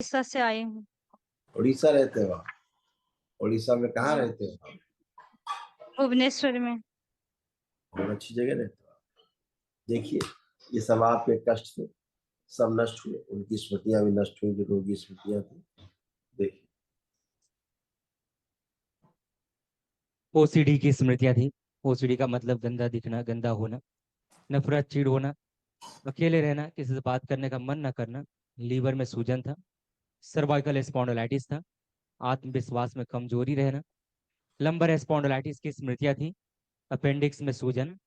उड़ीसा से आई हूँ। उड़ीसा रहते हो आप? उड़ीसा में कहाँ जी, रहते हो आप? भुवनेश्वर में। बहुत अच्छी जगह रहते हो आप। देखिए, ये सब आपके कष्ट थे, सब नष्ट हुए, उनकी स्मृतियां भी नष्ट हुई, जो रोगी स्मृतियां थी। देखिए, ओसीडी की स्मृतियां थी। ओसीडी का मतलब गंदा दिखना, गंदा होना, नफरत, चिढ़ होना, अकेले रहना, किसी से बात करने का मन न करना। लीवर में सूजन था। सर्वाइकल स्पॉन्डिलाइटिस था। आत्मविश्वास में कमजोरी रहना। लंबर स्पॉन्डिलाइटिस की स्मृतियां थी। अपेंडिक्स में सूजन।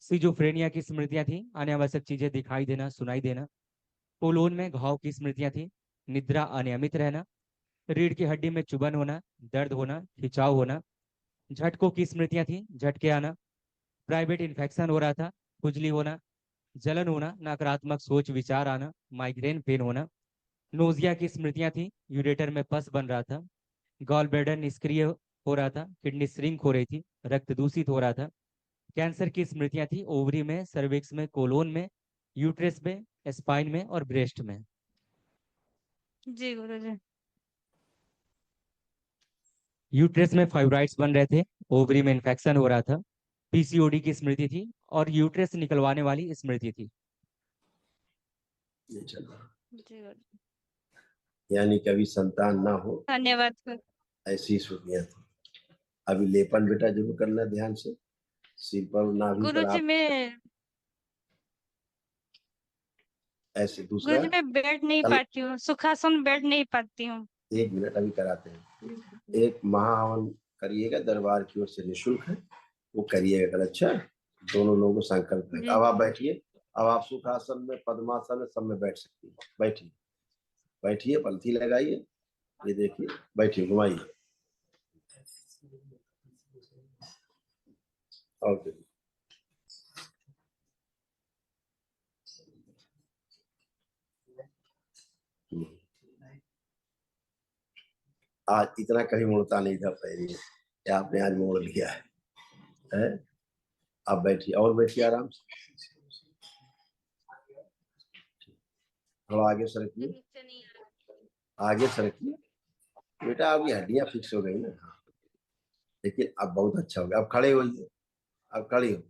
सिजोफ्रेनिया की स्मृतियां थी। अनावश्यक चीजें दिखाई देना, सुनाई देना। कोलोन में घाव की स्मृतियां थी। निद्रा अनियमित रहना। रीढ़ की हड्डी में चुभन होना, दर्द होना, खिंचाव होना। झटकों की स्मृतियां थी। झटके आना। प्राइवेट इन्फेक्शन हो रहा था। खुजली होना, जलन होना, नकारात्मक सोच विचार आना, माइग्रेन पेन होना। नोजिया की स्मृतियां थी। यूरेटर में पस बन रहा था। गॉल ब्लैडर निष्क्रिय हो रहा था। किडनी श्रिंक हो रही थी। रक्त दूषित हो रहा था। कैंसर की स्मृतियां थी। ओवरी में, सर्विक्स में, कोलोन में, यूट्रस में, स्पाइन में और ब्रेस्ट में। जी गुरुजी। यूट्रस में फाइब्राइड्स बन रहे थे। ओवरी में इन्फेक्शन हो रहा था। पीसीओडी की स्मृति थी और यूट्रस निकलवाने वाली स्मृति थी। ये चल रहा। जी गुरुजी। यानी कभी संतान ना हो, धन्यवाद गुरु। ऐसी स्मृतियां थी। अभी लेपन बेटा जरूर करना ध्यान से, सिर पर नाभि पर गुरुजी आप मैं ऐसे। दूसरा, गुरुजी मैं बैठ नहीं कल पाती हूँ, सुखासन बैठ नहीं पाती हूँ। 1 मिनट अभी कराते हैं। एक महाहवन करिएगा, दरबार की ओर से निःशुल्क है, वो करिएगा कल। अच्छा, दोनों लोगों को संकल्प है। जी अब आप बैठिए। अब आप सुखासन में, पद्मासन में, सब में बैठ सकती है। बैठिए, बैठिए, पलथी लगाइए, ये देखिए, बैठिए, घुमाइए। ओके। आज इतना कभी मुड़ता नहीं था पहले, ये आपने आज मोड़ लिया है? आप बैठिए, और बैठिए आराम से। थोड़ा आगे सरकिए, नीचे नहीं आ रहा। आगे सरकिए। बेटा आपकी हड्डियां फिक्स हो गई ना। हाँ, देखिए अब बहुत अच्छा हो गया। अब खड़े होइए, अब खड़े हो,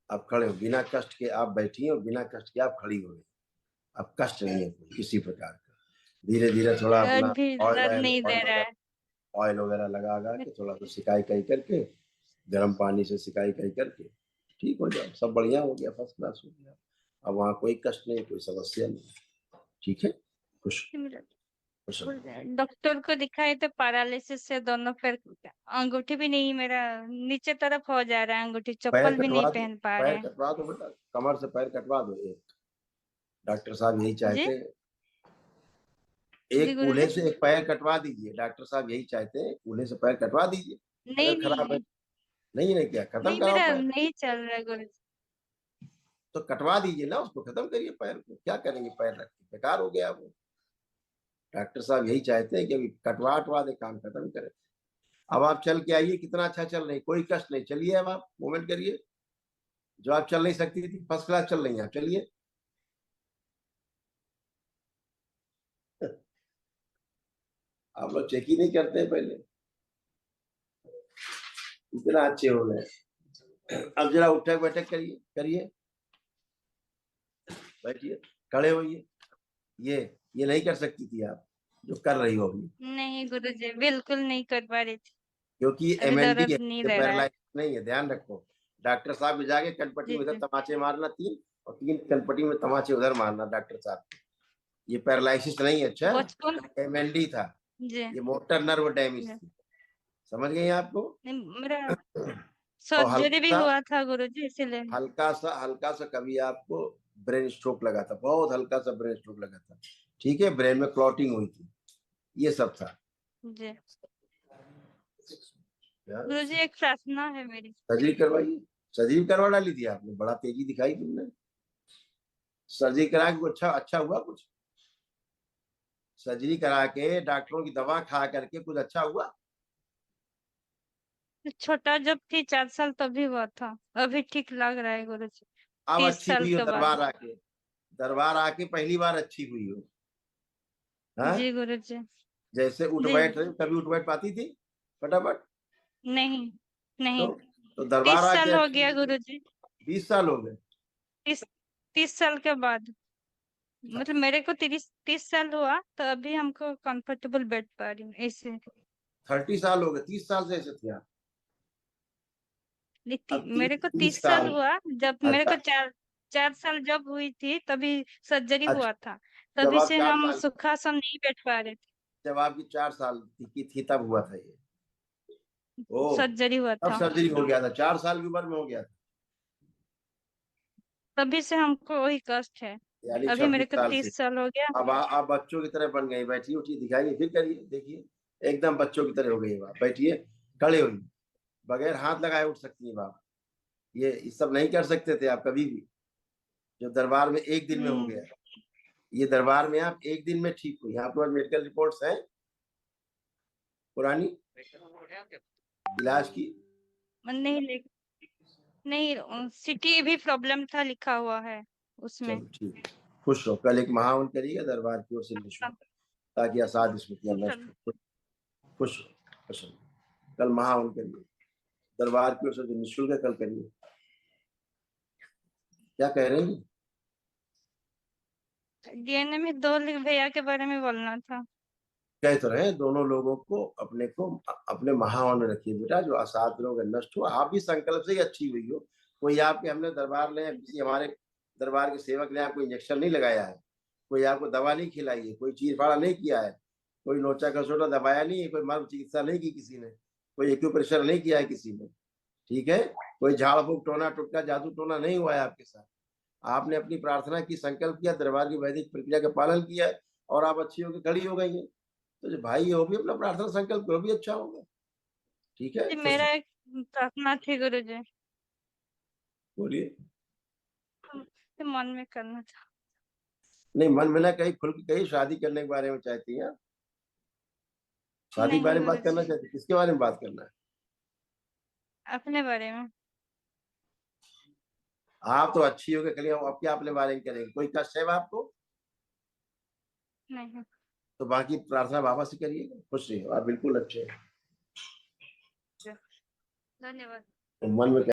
अब खड़े हो, बिना कष्ट के आप बैठिए और बिना कष्ट के आप खड़ी हो गई। अब कष्ट नहीं है किसी प्रकार का। धीरे धीरे थोड़ा दर्द अपना भी ऑयल दर्द ऑयल नहीं दे ऑयल रहा वगैरह, है। ऑयल वगैरह लगा के थोड़ा तो सिकाई कई करके, गर्म पानी से सिकाई कई करके ठीक हो जाओ। सब बढ़िया हो गया, फर्स्ट क्लास हो गया। अब वहाँ कोई कष्ट नहीं, कोई समस्या नहीं। ठीक है, खुश खुश रहो। डॉक्टर को दिखाए तो पैरालिसिस से दोनों पैर, अंगूठी भी नहीं, मेरा नीचे तरफ हो जा रहा है अंगूठी, पैर चप्पल भी नहीं कटवा दो, पहन पा रहे पैर हैं। कटवा दो बेटा, कमर से पैर कटवा दो। एक डॉक्टर साहब यही जी चाहते हैं, जी एक कूल्हे गुरुजी। से एक पैर कटवा दीजिए। डॉक्टर साहब यही चाहते हैं, कूल्हे से पैर कटवा दीजिए। नहीं अगर खराब है, नहीं नहीं नहीं, क्या खत्म नहीं, कराओ मेरा पैर, नहीं चल रहा है गुरुजी। तो कटवा दीजिए ना, उसको खत्म करिए। पैर को क्या करेंगे, पैर रख के बेकार हो गया वो। डॉक्टर साहब यही चाहते हैं कि अभी कटवा दे, काम खत्म करें। अब आप चल के आइए, कितना अच्छा चल रही, कोई कष्ट नहीं। चलिए, अब आप मूवमेंट करिए। जो आप चल नहीं सकती थी, फर्स्ट क्लास चल रही हैं आप, चलिए। आप लोग चेक ही नहीं करते हैं पहले, इतना अच्छे हो गए। अब जरा उठक बैठक करिए, करिए, बैठिए, खड़े होइए। ये नहीं कर सकती थी आप, जो कर रही हो अभी, नहीं गुरुजी, बिल्कुल नहीं कर पा रही थी। क्योंकि अभी एमएलडी है, दर्द नहीं ये दे रहा है। पैरालाइसिस नहीं है, ध्यान रखो। डॉक्टर साहब के जाके कनपट्टी जी में इधर जी। तमाचे मारना 3, और 3 कनपट्टी में तमाचे उधर मारना डॉक्टर साहब। ये पैरालाइसिस नहीं है, अच्छा, बचपन। एमएलडी था, जी ये मोटर नर्व डैमेज जी। थी। समझ गई आपको? नहीं, मेरा और सर्जरी भी हुआ था गुरुजी, इसीलिए। हल्का सा कभी आपको ब्रेन स्ट्रोक लगा था, बहुत हल्का सा ब्रेन स्ट्रोक लगा था। ठीक है, ब्रेन में क्लॉटिंग हुई थी, ये सब था। जी गुरुजी, एक प्रार्थना है मेरी। सर्जरी करवाइए, सर्जरी करवा डाली थी आपने, बड़ा तेजी दिखाई तुमने। सर्जरी करा के अच्छा अच्छा हुआ कुछ? सर्जरी करा के डॉक्टरों की दवा खा करके कुछ अच्छा हुआ? छोटा जब थी 4 साल तभी हुआ था, अभी ठीक लग रहा है गुरुजी। अब 30 अच्छी साल हुई हो के बाद। दरबार आके, दरबार आके पहली बार अच्छी हुई हो। हाँ, जी गुरुजी। जैसे उठ जी बैठ रही, कभी उठ बैठ पाती थी फटाफट? नहीं तो नहीं। तो दरबार 30 आके साल हो अच्छी गया हुई। गुरुजी। 20 साल हो गए। 30 साल के बाद, मतलब मेरे को 30 साल हुआ तो अभी हमको कंफर्टेबल बैठ पा रही हूँ ऐसे। 30 साल हो गए, 30 साल से ऐसे थे आप? अब मेरे को 30 30 साल साल हुआ, जब मेरे को अच्छा, 4 साल जब हुई थी तभी सर्जरी अच्छा। हुआ था। जब तभी आप से चार हम साल सुखासन नहीं बैठ पा रहे थे। जब आपकी 4 साल की थी तब हुआ था ये? ओ, सर्जरी हुआ तब था, सर्जरी हो गया था, 4 साल की उम्र में हो गया था। तभी से हमको वही कष्ट है। यानी अभी मेरे 26 को साल से। 30 साल हो गया। अब आप बच्चों की तरह बन गई, बैठिए उठिए, दिखाइए, फिर करिए, देखिए एकदम बच्चों की तरह हो गई आप, बैठिए, खड़े हुई, बगैर हाथ लगाए उठ सकती हैं आप। ये सब नहीं कर सकते थे आप कभी भी, जो दरबार में एक दिन में हो गया। ये दरबार में आप एक दिन में ठीक हुई। आपके पास मेडिकल रिपोर्ट्स हैं पुरानी इलाज की? नहीं नहीं, सिटी भी प्रॉब्लम था लिखा हुआ है उसमें। चलो ठीक है, खुश रहो। कल एक महावन करिएगा दरबार की ओर से निःशुल्क, ताकि असाध स्मृतियां नष्ट हो। खुश रहो, खुश रहो। कल महावन करिए दरबार की ओर से, जो निःशुल्क है, कल करिए। क्या कह रहे हैं? डीएनए में 2 भैया के बारे में बोलना था। कह तो रहे हैं, दोनों लोगों को अपने महावन में रखिए बेटा, जो असाध रोग है नष्ट हो। आप भी संकल्प से ही अच्छी हुई हो। कोई आपके हमने दरबार ने, किसी हमारे दरबार के सेवक ने आपको इंजेक्शन नहीं लगाया है, कोई आपको दवा नहीं खिलाई है, कोई चीर फाड़ा नहीं किया है, कोई लोचा खसोटा दबाया नहीं है, कोई मर्म चिकित्सा नहीं की किसी ने, कोई एक्यूप्रेशर नहीं किया है किसी ने, ठीक है? कोई झाड़ फूक टोना टुटका जादू टोना नहीं हुआ है आपके साथ। आपने अपनी प्रार्थना की, संकल्प किया, दरबार की वैदिक प्रक्रिया का पालन किया है, और आप अच्छी होकर खड़ी हो गई हैं। तो जो भाई है वो भी अपना प्रार्थना संकल्प वो भी अच्छा होगा। ठीक है, जी खुश मेरा रहो। एक प्रार्थना थी गुरुजी, बोलिए। तो मन में करना था। नहीं, मन में ना कहीं खुल के कहीं, शादी करने के बारे में चाहती हैं आप? शादी के नहीं बारे में बात करना गुरुजी, चाहती, किसके बारे में बात करना है? अपने बारे में। आप तो अच्छी हो गई, खड़ी हो, अब क्या अपने बारे में करेंगे? कोई कष्ट है आपको? नहीं। तो बाकी प्रार्थना बाबा से करिएगा। खुश रहिए, आप बिल्कुल अच्छे हैं। धन्यवाद। तो मन में